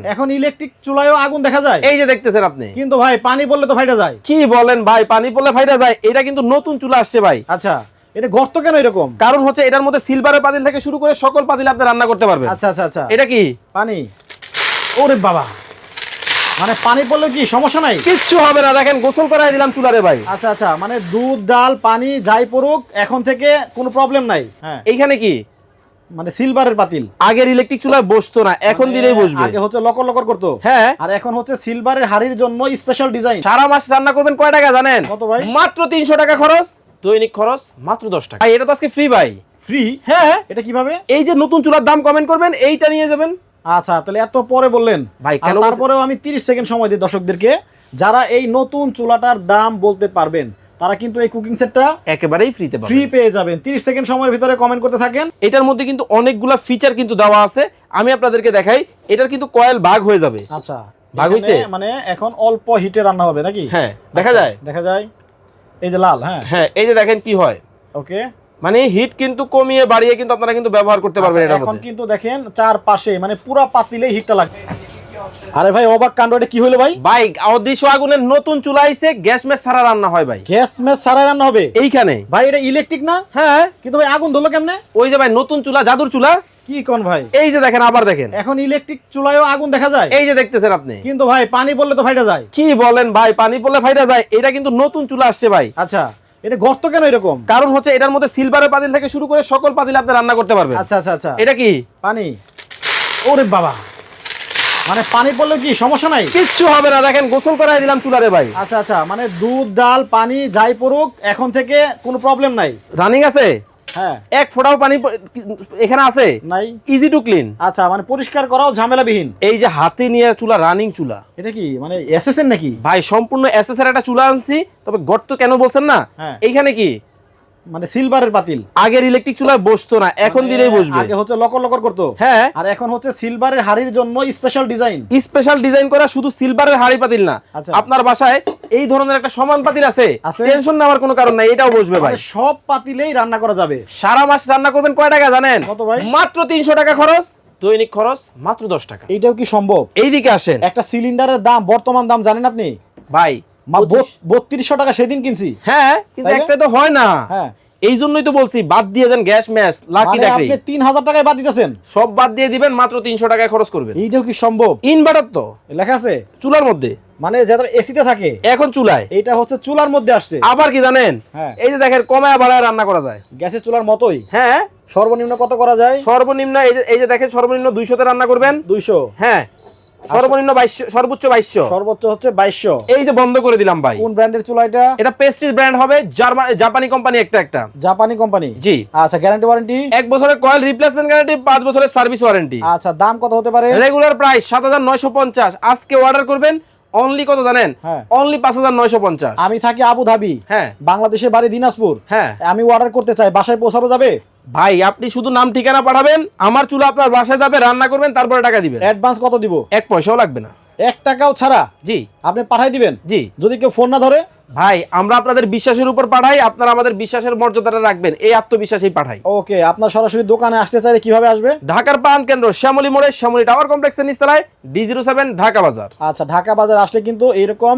এখন ইলেকট্রিক চুলায়ও আগুন দেখা যায়। এই যে দেখতেছেন আপনি, কিন্তু ভাই পানি পড়লে তো ফাইটা যায়। কি বলেন ভাই, পানি পড়লে ফাইটা যায়? এটা কিন্তু নতুন চুলা আসছে ভাই। আচ্ছা, এটা গর্ত কেন এরকম? কারণ হচ্ছে এটার মধ্যে সিলভারের পাতিল থেকে শুরু করে সকল পাতিল আপনি রান্না করতে পারবেন। আচ্ছা আচ্ছা আচ্ছা, এটা কি পানি? ওরে বাবা, মানে পানি পড়লে কি সমস্যা নাই? কিচ্ছু হবে না, দেখেন গোসল করাই দিলাম চুলারে ভাই। আচ্ছা আচ্ছা, মানে দুধ ডাল পানি যাই পড়ুক এখন থেকে কোনো প্রবলেম নাই। হ্যাঁ, এইখানে কি মানে সিলভারের পাতিল। আগের ইলেকট্রিক চুলায় বসতো না, এখন মানে দিলেই বসবে। আগে হচ্ছে লকর লকর করতো, হ্যাঁ, আর এখন হচ্ছে সিলভারের হাড়ির জন্য স্পেশাল ডিজাইন। সারা মাস রান্না করবেন কয় টাকা জানেন? কত ভাই? মাত্র 300 টাকা খরচ, দৈনিক খরচ মাত্র 10 টাকা। ভাই এটা তো আজকে ফ্রি ভাই। ফ্রি? হ্যাঁ, এটা কিভাবে? এই যে নতুন চুলার দাম কমেন্ট করবেন, এইটা নিয়ে যাবেন। আচ্ছা, তাহলে এত পরে বললেন ভাই, আর কেন তারপরেও আমি 30 সেকেন্ড সময় দিই দর্শকদেরকে, যারা এই নতুন চুলাটার দাম বলতে পারবেন তারা কিন্তু এই কুকিং সেটটা একেবারেই ফ্রিতে পাবেন। ফ্রি পেয়ে যাবেন। 30 সেকেন্ড সময়ের ভিতরে কমেন্ট করতে থাকেন। এটার মধ্যে কিন্তু অনেকগুলা ফিচার কিন্তু দেওয়া আছে, আমি আপনাদেরকে দেখাই। এটার কিন্তু কয়েল ভাগ হয়ে যাবে। আচ্ছা, ভাগ হইছে? মানে এখন অল্প হিটে রান্না হবে নাকি? হ্যাঁ, দেখা আচ্ছা, যায়। দেখা যায়। এই যে লাল, হ্যাঁ হ্যাঁ, এই যে দেখেন কি হয়। ওকে, মানে হিট কিন্তু কমিয়ে বাড়িয়ে কিন্তু আপনারা কিন্তু ব্যবহার করতে পারবেন এটার এখন মধ্যে। কিন্তু দেখেন চারপাশে মানে পুরো পাতিলেই হিটটা লাগবে। আরে ভাই অবাক কাণ্ড, এটা কি হলো ভাই? ভাই অদৃশ্য আগুনের নতুন চুলা আইছে, গ্যাস মেস ছাড়া রান্না হয় ভাই। গ্যাস মেস ছাড়া রান্না হবে এইখানে ভাই? এটা ইলেকট্রিক না? হ্যাঁ, কিন্তু ভাই আগুন ধরলো কেমনে? ওই যে ভাই নতুন চুলা, জাদুর চুলা। কি কোন ভাই? এই যে দেখেন, আবার দেখেন, এখন ইলেকট্রিক চুলায়ও আগুন দেখা যায়। এই যে দেখতেছেন আপনি। কিন্তু ভাই পানি পড়লে তো ফাইটা যায়। কি বলেন ভাই, পানি পড়লে ফাইটা যায়? এটা কিন্তু নতুন চুলা আসছে ভাই। আচ্ছা, এটা গর্ত কেন এরকম? কারণ হচ্ছে এটার মধ্যে সিলভারের পাতিল থেকে শুরু করে সকল পাতিল আপনি রান্না করতে পারবেন। আচ্ছা আচ্ছা আচ্ছা, এটা কি পানি? ওরে বাবা, মানে পানি পড়লে কি সমস্যা নাই? কিচ্ছু হবে না, দেখেন গোসল করাই দিলাম চুলারে ভাই। আচ্ছা আচ্ছা, মানে দুধ ডাল পানি যাই পড়ুক এখন থেকে কোনো প্রবলেম নাই। রানিং আছে, হ্যাঁ, এক ফোঁটাও পানি এখানে আছে নাই। Easy to clean. আচ্ছা, মানে পরিষ্কার করাও ঝামেলাবিহীন। এই যে হাতে নিয়ে চুলা, রানিং চুলা। এটা কি মানে এসএসএন নাকি? ভাই সম্পূর্ণ এসএস এর একটা চুলা আনছি, তবে গর্ত কেন বলছেন না? হ্যাঁ, এইখানে কি মানে সিলভারের পাতিল। আগের ইলেকট্রিক চুলায় বসতো না, এখন মানে দিলেই বসবে। আগে হচ্ছে লকর লকর করতো, হ্যাঁ, আর এখন হচ্ছে সিলভারের হাড়ির জন্য স্পেশাল ডিজাইন। স্পেশাল ডিজাইন করা, শুধু সিলভারের হাড়ি পাতিল না। আচ্ছা, আপনার বাসায় এই ধরনের একটা সমান পাতিল আছে, আছে? টেনশন নেওয়ার কোনো কারণ নাই, এটাও বসবে ভাই। মানে সব পাতিলেই রান্না করা যাবে। সারা মাস রান্না করবেন কয় টাকা জানেন? কত ভাই? মাত্র 300 টাকা খরচ, দৈনিক খরচ মাত্র 10 টাকা। এইটাও কি সম্ভব? এইদিকে আসেন। একটা সিলিন্ডারের দাম, বর্তমান দাম জানেন আপনি? ভাই 3200 টাকা সেদিন কিনছি। হ্যাঁ, কিন্তু তাইলে? একটা তো হয় না। হ্যাঁ, এই জন্যই তো বলছি বাদ দিয়ে দেন গ্যাস ম্যাস লাকি মানে টাকরি, আপনি 3000 টাকায় বাদ দিতেছেন? সব বাদ দিয়ে দিবেন, মাত্র 300 টাকায় খরচ করবেন। এইটাও কি সম্ভব? ইনভার্টার তো লেখা আছে চুলার মধ্যে, মানে যাদের এসিতে থাকে, এখন চুলায়। এইটা হচ্ছে চুলার মধ্যে আসছে। আবার কি জানেন, হ্যাঁ, এই যে দেখেন কমায় বাড়ায় রান্না করা যায়। গ্যাসের চুলার মতোই। হ্যাঁ, সর্বনিম্ন কত করা যায়? সর্বনিম্ন এই যে দেখেন, সর্বনিম্ন 200 তে রান্না করবেন। 200? হ্যাঁ, সর্বনিম্ন 2200, সর্বোচ্চ 2200, সর্বোচ্চ হচ্ছে 2200। এই যে বন্ধ করে দিলাম ভাই। কোন ব্র্যান্ডের চুলা এটা? এটা প্রেস্টিজ ব্র্যান্ড হবে, জাপানি কোম্পানি একটা। জাপানি কোম্পানি? জি। আচ্ছা, গ্যারান্টি ওয়ারেন্টি? 1 বছরের কয়েল রিপ্লেসমেন্ট গ্যারান্টি, 5 বছরের সার্ভিস ওয়ারেন্টি। আচ্ছা, দাম কত হতে পারে? রেগুলার প্রাইস 7950, আজকে অর্ডার করবেন অনলি কত জানেন? হ্যাঁ, অনলি 5950। আমি থাকি আবু ধাবি, হ্যাঁ, বাংলাদেশের বাড়ি দিনাজপুর। হ্যাঁ আমি অর্ডার করতে চাই, বাসায় পৌঁছানো যাবে? ভাই, আপনি শুধু নাম ঠিকানা পাঠাবেন, আমার চুলা আপনার বাসায় যাবে, রান্না করবেন, তারপরে টাকা দিবেন। অ্যাডভান্স কত দিব? 1 পয়সাও লাগবে না। 1 টাকাও ছাড়া জি আপনি পাঠাই দিবেন? জি যদি কেউ ফোন না ধরে? ভাই, আমরা আপনাদের বিশ্বাসের উপর পাঠাই, আপনারা আমাদের বিশ্বাসের মর্যাদাটা রাখবেন, এই আত্মবিশ্বাসেই পাঠাই। ওকে, আপনার সরাসরি দোকানে আসতে চাইলে কিভাবে আসবে? ঢাকার প্রাণ কেন্দ্র শ্যামলী মোড়ে, শ্যামলী টাওয়ার কমপ্লেক্সের নিচতলায়, D07 ঢাকা বাজার। আচ্ছা, ঢাকা বাজার আসলে কিন্তু এরকম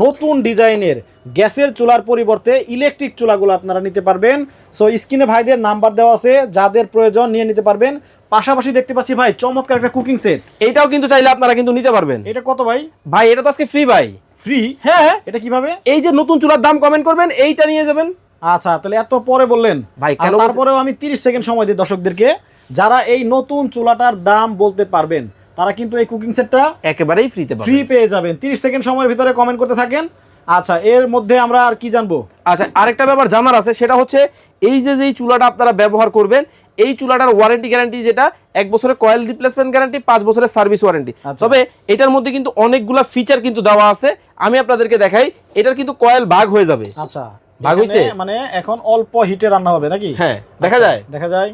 নতুন ডিজাইনের গ্যাসের চুলার পরিবর্তে ইলেকট্রিক চুলাগুলো আপনারা নিতে পারবেন। সো স্ক্রিনে ভাইদের নাম্বার দেওয়া আছে, যাদের প্রয়োজন নিয়ে নিতে পারবেন। পাশাপাশি দেখতে পাচ্ছি ভাই চমৎকার একটা কুকিং সেট, এইটাও কিন্তু চাইলে আপনারা কিন্তু নিতে পারবেন। এটা কত ভাই? ভাই এটা তো আজকে ফ্রি ভাই। ফ্রি? হ্যাঁ, এটা কিভাবে? এই যে নতুন চুলার দাম কমেন্ট করবেন, এইটা নিয়ে যাবেন। আচ্ছা, তাহলে এত পরে বললেন ভাই, আর কেন তারপরেও আমি 30 সেকেন্ড সময় দিই দর্শকদেরকে, যারা এই নতুন চুলাটার দাম বলতে পারবেন তারা কিন্তু এই কুকিং সেটটা একেবারেই ফ্রিতে ফ্রি পেয়ে যাবেন। 30 সেকেন্ড সময়ের ভিতরে কমেন্ট করতে থাকেন। আচ্ছা, এর মধ্যে আমরা আর কি জানবো? আচ্ছা, আরেকটা ব্যাপার জানার আছে, সেটা হচ্ছে এই যে যেই চুলাটা আপনারা ব্যবহার করবেন, এই চুলাটার ওয়ারেন্টি গ্যারান্টি যেটা 1 বছরের কয়েল রিপ্লেসমেন্ট গ্যারান্টি, 5 বছরের সার্ভিস ওয়ারেন্টি। তবে এটার মধ্যে কিন্তু অনেকগুলা ফিচার কিন্তু দেওয়া আছে, আমি আপনাদেরকে দেখাই। এটার কিন্তু কয়েল ভাগ হয়ে যাবে। আচ্ছা, ভাগ হইছে? মানে এখন অল্প হিটে রান্না হবে নাকি? হ্যাঁ, দেখা যায়। দেখা যায়।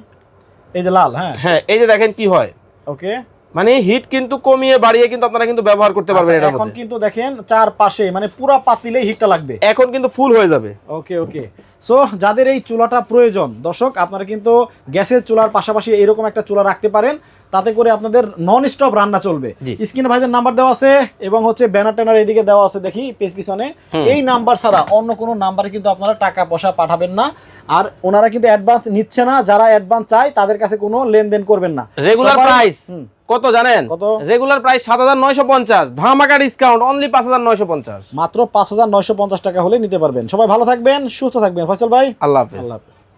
এই যে লাল, হ্যাঁ হ্যাঁ, এই যে দেখেন কি হয়। ওকে, মানে হিট কিন্তু কমিয়ে বাড়িয়ে কিন্তু আপনারা কিন্তু ব্যবহার করতে পারবেন এটার এখন মধ্যে। কিন্তু দেখেন চারপাশে মানে পুরো পাতিলেই হিটটা লাগবে। এখন কিন্তু ফুল হয়ে যাবে। ওকে ওকে। সো যাদের এই চুলাটা প্রয়োজন দর্শক, আপনারা কিন্তু গ্যাসের চুলার পাশাপাশি এরকম একটা চুলা রাখতে পারেন, তাতে করে আপনাদের নন স্টপ রান্না চলবে। জি। স্ক্রিনে ভাইদের নাম্বার দেওয়া আছে এবং হচ্ছে ব্যানার ট্যানার এদিকে দেওয়া আছে, দেখি পিছনে। এই নাম্বার ছাড়া অন্য কোনো নাম্বারে কিন্তু আপনারা টাকা পয়সা পাঠাবেন না, আর ওনারা কিন্তু অ্যাডভান্স নিচ্ছে না। যারা অ্যাডভান্স চায় তাদের কাছে কোনো লেনদেন করবেন না। রেগুলার সবাই- প্রাইস হুম। কত জানেন? কত? রেগুলার প্রাইস 7950, ধামাকা ডিসকাউন্ট অনলি 5950। মাত্র 5950 টাকা হলে নিতে পারবেন। সবাই ভালো থাকবেন, সুস্থ থাকবেন। ফয়সাল ভাই, আল্লাহ হাফেজ। আল্লাহ হাফেজ।